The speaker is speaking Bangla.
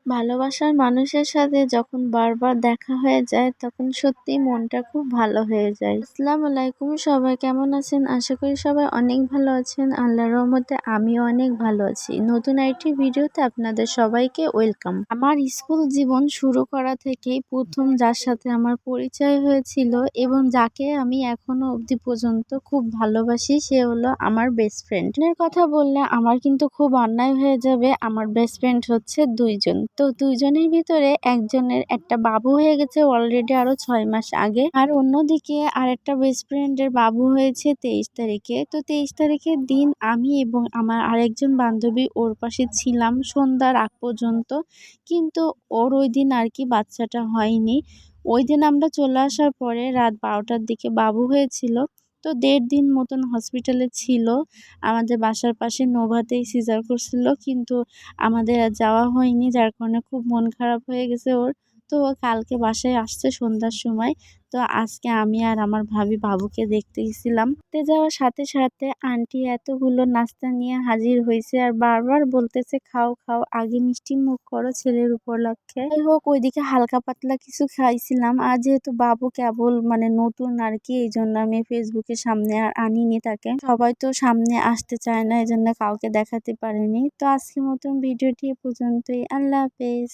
ভালোবাসার মানুষের সাথে যখন বারবার দেখা হয়ে যায় তখন সত্যি মনটা খুব ভালো হয়ে যায়। আসসালামু আলাইকুম, সবাই কেমন আছেন? আশা করি সবাই অনেক ভালো আছেন। আল্লাহর রহমতে আমিও অনেক ভালো আছি। নতুন একটি ভিডিওতে আপনাদের সবাইকে ওয়েলকাম। আমার স্কুল জীবন শুরু করা থেকেই প্রথম যার সাথে আমার পরিচয় হয়েছিল এবং যাকে আমি এখনো অবধি পর্যন্ত খুব ভালোবাসি সে হলো আমার বেস্ট ফ্রেন্ড। এর কথা বললে আমার কিন্তু খুব অন্যায় হয়ে যাবে। আমার বেস্ট ফ্রেন্ড হচ্ছে দুইজন। তো দুইজনের ভিতরে একজনের একটা বাবু হয়ে গেছে অলরেডি আরো 6 মাস আগে, আর অন্যদিকে আরেকটা বেস্ট ফ্রেন্ডের বাবু হয়েছে 23 তারিখে। তো 23 তারিখের দিন আমি এবং আমার আরেকজন বান্ধবী ওর পাশে ছিলাম সন্ধ্যার আগ পর্যন্ত, কিন্তু ওর ওই দিন আর কি বাচ্চাটা হয়নি। ওই দিন আমরা চলে আসার পরে রাত 12টার দিকে বাবু হয়েছিল। তো 1.5 দিন মতন হসপিটালে ছিল। আমাদের বাসার পাশে নোভাতেই সিজার করছিল, কিন্তু আমাদের আর যাওয়া হয়নি, যার কারণে খুব মন খারাপ হয়ে গেছে ওর। তো ও কালকে বাসায় আসছে সন্ধ্যার সময়। তো আজকে আমি আর আমার ভাবি বাবুকে দেখতে গেছিলাম। দেখতে যাওয়ার সাথে সাথে আন্টি এতগুলো নাস্তা নিয়ে হাজির হয়েছে আর বারবার বলতেছে খাও খাও, আগে মিষ্টি মুখ করো ছেলের উপলক্ষে। যাই হোক, ওইদিকে হালকা পাতলা কিছু খাইছিলাম। আর যেহেতু বাবু কেবল নতুন আর কি, এই জন্য আমি ফেসবুকের সামনে আর আনিনি তাকে। সবাই তো সামনে আসতে চায় না, এই জন্য কাউকে দেখাতে পারিনি। তো আজকের মতন ভিডিওটি এ পর্যন্তই। আল্লাহ হাফেজ।